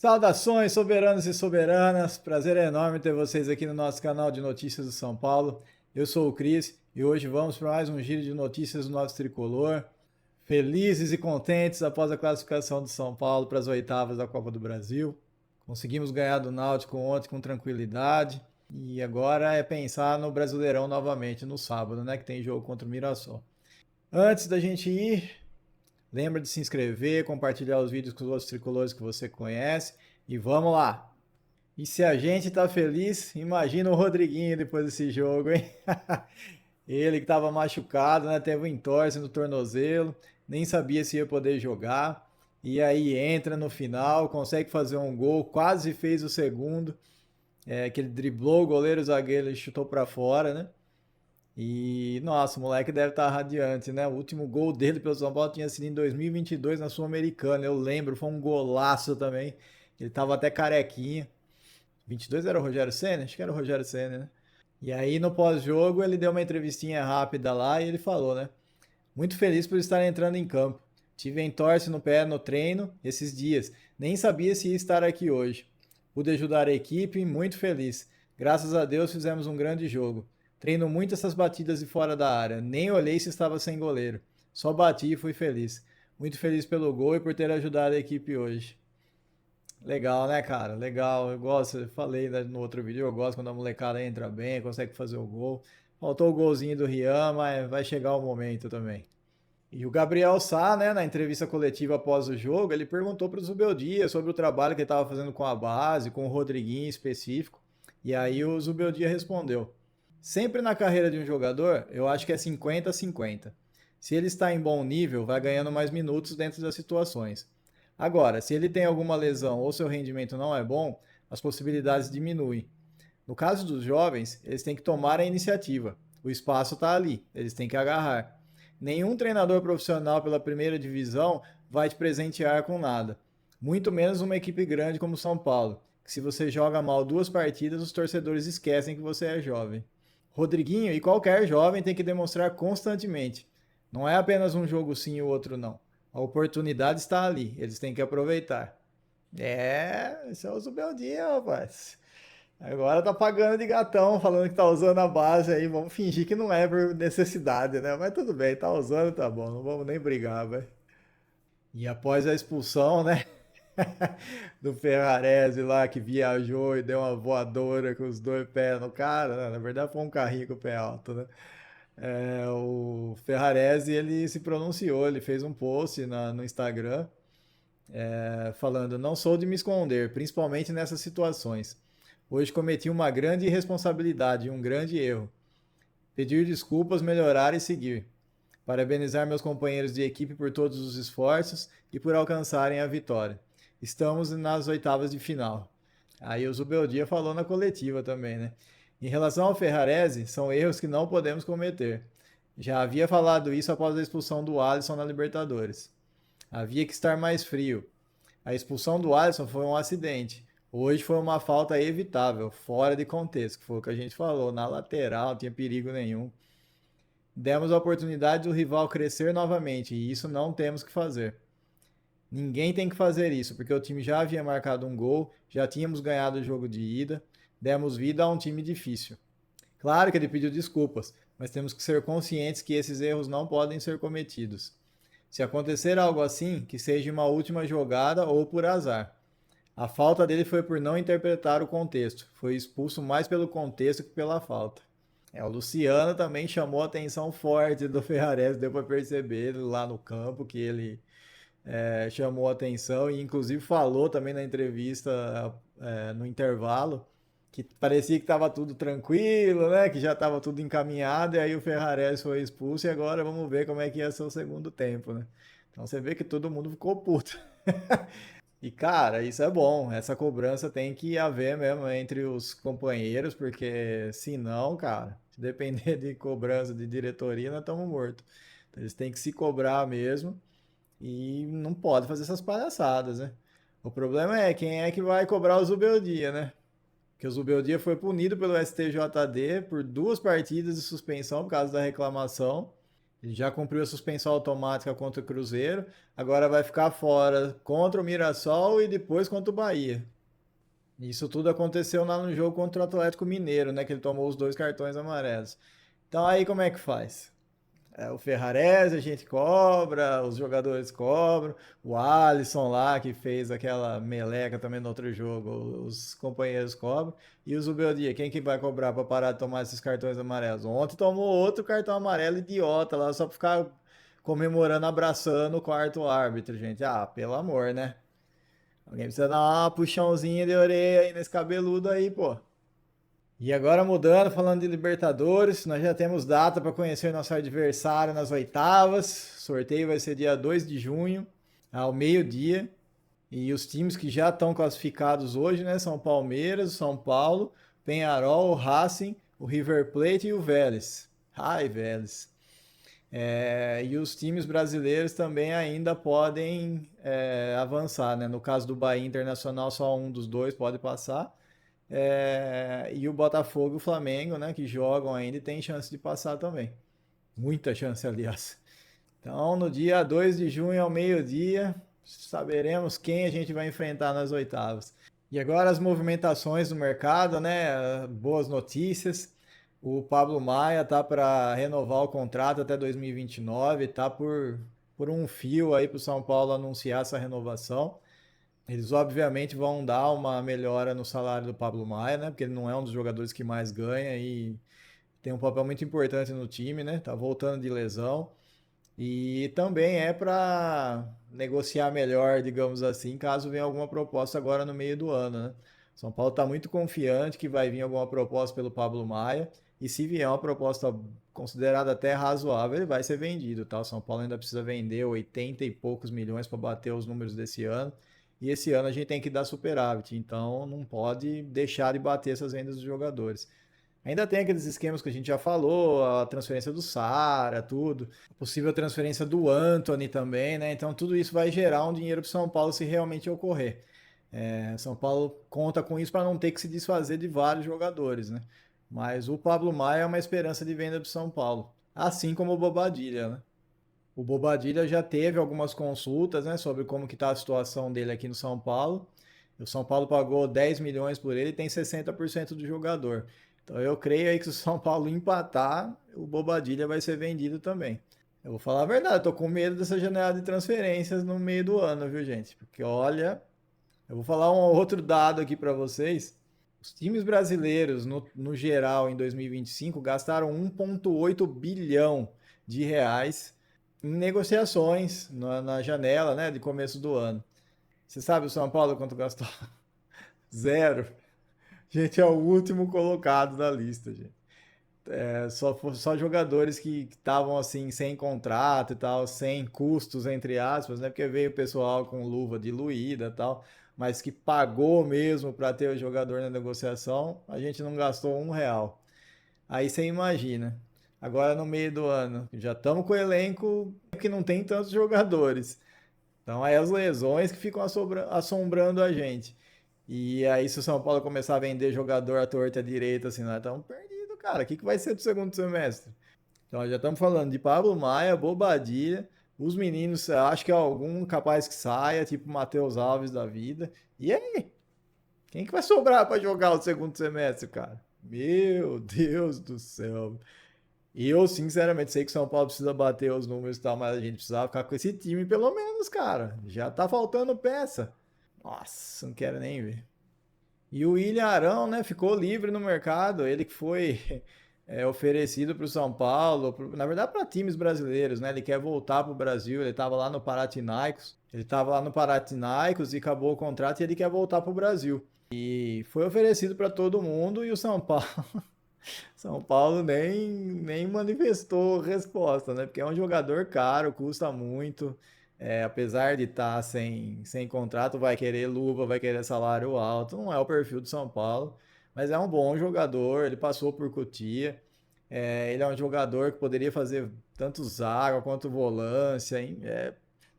Saudações, soberanos e soberanas. Prazer enorme ter vocês aqui no nosso canal de notícias do São Paulo. Eu sou o Cris e hoje vamos para mais um giro de notícias do nosso tricolor. Felizes e contentes após a classificação do São Paulo para as oitavas da Copa do Brasil. Conseguimos ganhar do Náutico ontem com tranquilidade e agora é pensar no Brasileirão novamente no sábado, né, que tem jogo contra o Mirassol. Antes da gente ir, lembra de se inscrever, compartilhar os vídeos com os outros tricolores que você conhece e vamos lá! E se a gente tá feliz, imagina o Rodriguinho depois desse jogo, hein? Ele que estava machucado, né? Teve um entorse no tornozelo, nem sabia se ia poder jogar. E aí entra no final, consegue fazer um gol, quase fez o segundo. Que ele driblou o goleiro, o zagueiro e chutou para fora, né? E, nossa, o moleque deve estar radiante, né? O último gol dele pelo São Paulo tinha sido em 2022 na Sul-Americana, eu lembro, foi um golaço também. Ele tava até carequinha. 22 era o Rogério Ceni? Acho que era o Rogério Ceni, né? E aí no pós-jogo ele deu uma entrevistinha rápida lá e ele falou, né? Muito feliz por estar entrando em campo. Tive entorse no pé no treino esses dias. Nem sabia se ia estar aqui hoje. Pude ajudar a equipe, muito feliz. Graças a Deus fizemos um grande jogo. Treino muito essas batidas de fora da área. Nem olhei se estava sem goleiro. Só bati e fui feliz. Muito feliz pelo gol e por ter ajudado a equipe hoje. Legal, né, cara? Legal. Eu gosto, eu falei no outro vídeo, eu gosto quando a molecada entra bem, consegue fazer o gol. Faltou o golzinho do Rian, mas vai chegar o momento também. E o Gabriel Sá, né, na entrevista coletiva após o jogo, ele perguntou para o Zubeldia sobre o trabalho que ele estava fazendo com a base, com o Rodriguinho em específico. E aí o Zubeldia respondeu: Sempre na carreira de um jogador, eu acho que é 50-50. Se ele está em bom nível, vai ganhando mais minutos dentro das situações. Agora, se ele tem alguma lesão ou seu rendimento não é bom, as possibilidades diminuem. No caso dos jovens, eles têm que tomar a iniciativa. O espaço está ali, eles têm que agarrar. Nenhum treinador profissional pela primeira divisão vai te presentear com nada. Muito menos uma equipe grande como São Paulo, que se você joga mal 2 partidas, os torcedores esquecem que você é jovem. Rodriguinho e qualquer jovem tem que demonstrar constantemente. Não é apenas um jogo sim e o outro não. A oportunidade está ali, eles têm que aproveitar. Esse é o Zubeldia, rapaz. Agora tá pagando de gatão, falando que tá usando a base aí. Vamos fingir que não é por necessidade, né? Mas tudo bem, tá usando, tá bom. Não vamos nem brigar, vai. E após a expulsão, né? Do Ferrarese lá que viajou e deu uma voadora com os 2 pés no cara, né? Na verdade foi um carrinho com o pé alto, né? O Ferrarese ele se pronunciou, ele fez um post no Instagram falando: Não sou de me esconder, principalmente nessas situações. Hoje cometi uma grande irresponsabilidade e um grande erro. Pedir desculpas, melhorar e seguir. Parabenizar meus companheiros de equipe por todos os esforços e por alcançarem a vitória. Estamos nas oitavas de final. Aí o Zubeldia falou na coletiva também, né? Em relação ao Ferrarese, são erros que não podemos cometer. Já havia falado isso após a expulsão do Alisson na Libertadores. Havia que estar mais frio. A expulsão do Alisson foi um acidente. Hoje foi uma falta evitável, fora de contexto, que foi o que a gente falou. Na lateral, não tinha perigo nenhum. Demos a oportunidade do rival crescer novamente e isso não temos que fazer. Ninguém tem que fazer isso, porque o time já havia marcado um gol, já tínhamos ganhado o jogo de ida, demos vida a um time difícil. Claro que ele pediu desculpas, mas temos que ser conscientes que esses erros não podem ser cometidos. Se acontecer algo assim, que seja uma última jogada ou por azar. A falta dele foi por não interpretar o contexto. Foi expulso mais pelo contexto que pela falta. O Luciano também chamou a atenção forte do Ferrarese, deu para perceber lá no campo que ele chamou a atenção e inclusive falou também na entrevista no intervalo que parecia que estava tudo tranquilo, né? Que já estava tudo encaminhado e aí o Ferrarese foi expulso e agora vamos ver como é que ia ser o segundo tempo, né? Então você vê que todo mundo ficou puto. E cara, isso é bom. Essa cobrança tem que haver mesmo entre os companheiros, porque senão, cara, se depender de cobrança de diretoria, nós estamos mortos. Então, eles têm que se cobrar mesmo e não pode fazer essas palhaçadas, né? O problema é quem é que vai cobrar o Zubeldia, né? Porque o Zubeldia foi punido pelo STJD por 2 partidas de suspensão por causa da reclamação. Ele já cumpriu a suspensão automática contra o Cruzeiro, agora vai ficar fora contra o Mirassol e depois contra o Bahia. Isso tudo aconteceu lá no jogo contra o Atlético Mineiro, né? Que ele tomou os 2 cartões amarelos. Então aí como é que faz? O Ferrarese a gente cobra, os jogadores cobram, o Alisson lá que fez aquela meleca também no outro jogo, os companheiros cobram, e o Zubeldia, quem que vai cobrar para parar de tomar esses cartões amarelos? Ontem tomou outro cartão amarelo idiota lá, só pra ficar comemorando, abraçando o quarto árbitro, gente. Ah, pelo amor, né? Alguém precisa dar uma puxãozinha de orelha aí nesse cabeludo aí, pô. E agora mudando, falando de Libertadores, nós já temos data para conhecer nosso adversário nas oitavas. Sorteio vai ser dia 2 de junho, ao meio-dia. E os times que já estão classificados hoje, né, são Palmeiras, São Paulo, Penharol, o Racing, o River Plate e o Vélez. Ai, Vélez. E os times brasileiros também ainda podem avançar, né? No caso do Bahia Internacional, só um dos dois pode passar. E o Botafogo e o Flamengo, né, que jogam ainda e tem chance de passar também. Muita chance, aliás. Então, no dia 2 de junho, ao meio-dia, saberemos quem a gente vai enfrentar nas oitavas. E agora as movimentações do mercado, né? Boas notícias. O Pablo Maia tá para renovar o contrato até 2029, tá por um fio aí para o São Paulo anunciar essa renovação. Eles obviamente vão dar uma melhora no salário do Pablo Maia, né? Porque ele não é um dos jogadores que mais ganha e tem um papel muito importante no time, né? Tá voltando de lesão. E também é para negociar melhor, digamos assim, caso venha alguma proposta agora no meio do ano, né? São Paulo está muito confiante que vai vir alguma proposta pelo Pablo Maia. E se vier uma proposta considerada até razoável, ele vai ser vendido, tá? O São Paulo ainda precisa vender 80 e poucos milhões para bater os números desse ano. E esse ano a gente tem que dar superávit, então não pode deixar de bater essas vendas dos jogadores. Ainda tem aqueles esquemas que a gente já falou, a transferência do Sara, tudo, a possível transferência do Anthony também, né? Então tudo isso vai gerar um dinheiro para o São Paulo se realmente ocorrer. São Paulo conta com isso para não ter que se desfazer de vários jogadores, né? Mas o Pablo Maia é uma esperança de venda do São Paulo, assim como o Bobadilha, né? O Bobadilha já teve algumas consultas, né, sobre como que está a situação dele aqui no São Paulo. O São Paulo pagou 10 milhões por ele e tem 60% do jogador. Então eu creio aí que se o São Paulo empatar, o Bobadilha vai ser vendido também. Eu vou falar a verdade, eu tô com medo dessa janela de transferências no meio do ano, viu, gente? Porque olha, eu vou falar um outro dado aqui para vocês. Os times brasileiros, no geral, em 2025, gastaram 1,8 bilhão de reais em negociações na janela, né, de começo do ano. Você sabe o São Paulo quanto gastou? Zero. Gente, é o último colocado da lista, gente. Só jogadores que estavam assim sem contrato e tal, sem custos entre aspas, né? Porque veio o pessoal com luva diluída e tal, mas que pagou mesmo para ter o jogador na negociação, a gente não gastou R$ 1. Aí você imagina. Agora no meio do ano, já estamos com o elenco que não tem tantos jogadores. Então aí as lesões que ficam assombrando a gente. E aí se o São Paulo começar a vender jogador à torta e à direita, assim, nós estamos perdidos, cara. O que vai ser do segundo semestre? Então já estamos falando de Pablo Maia, Bobadilha, os meninos, acho que é algum capaz que saia, tipo Matheus Alves da vida. E aí? Quem que vai sobrar para jogar o segundo semestre, cara? Meu Deus do céu. E eu, sinceramente, sei que o São Paulo precisa bater os números e tal, mas a gente precisava ficar com esse time pelo menos, cara. Já tá faltando peça. Nossa, não quero nem ver. E o William Arão, né, ficou livre no mercado. Ele que foi oferecido para o São Paulo, na verdade para times brasileiros, né? Ele quer voltar para o Brasil. Ele estava lá no Panathinaikos. Ele estava lá no Panathinaikos e acabou o contrato e ele quer voltar para o Brasil. E foi oferecido para todo mundo e o São Paulo São Paulo nem manifestou resposta, né? Porque é um jogador caro, custa muito. Apesar de estar sem contrato, vai querer luva, vai querer salário alto. Não é o perfil do São Paulo, mas é um bom jogador. Ele passou por Cotia. Ele é um jogador que poderia fazer tanto zaga quanto volância, hein?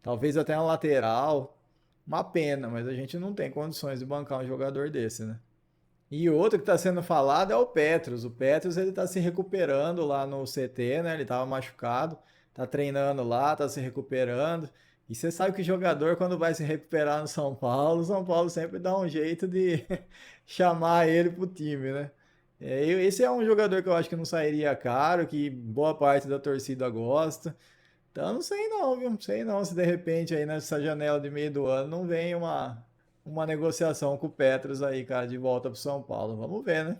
Talvez até na lateral. Uma pena, mas a gente não tem condições de bancar um jogador desse, né? E outro que está sendo falado é o Petros. O Petros ele está se recuperando lá no CT, né? Ele estava machucado. tá treinando lá, tá se recuperando. E você sabe que jogador, quando vai se recuperar no São Paulo, o São Paulo sempre dá um jeito de chamar ele pro time, né? Esse é um jogador que eu acho que não sairia caro, que boa parte da torcida gosta. Então não sei não, viu? Não sei não se de repente aí nessa janela de meio do ano não vem uma negociação com o Petros aí, cara, de volta pro São Paulo. Vamos ver, né?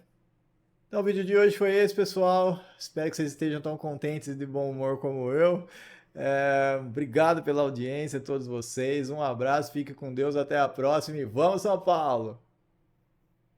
Então o vídeo de hoje foi esse, pessoal. Espero que vocês estejam tão contentes e de bom humor como eu. Obrigado pela audiência, todos vocês. Um abraço, fique com Deus, até a próxima e vamos, São Paulo!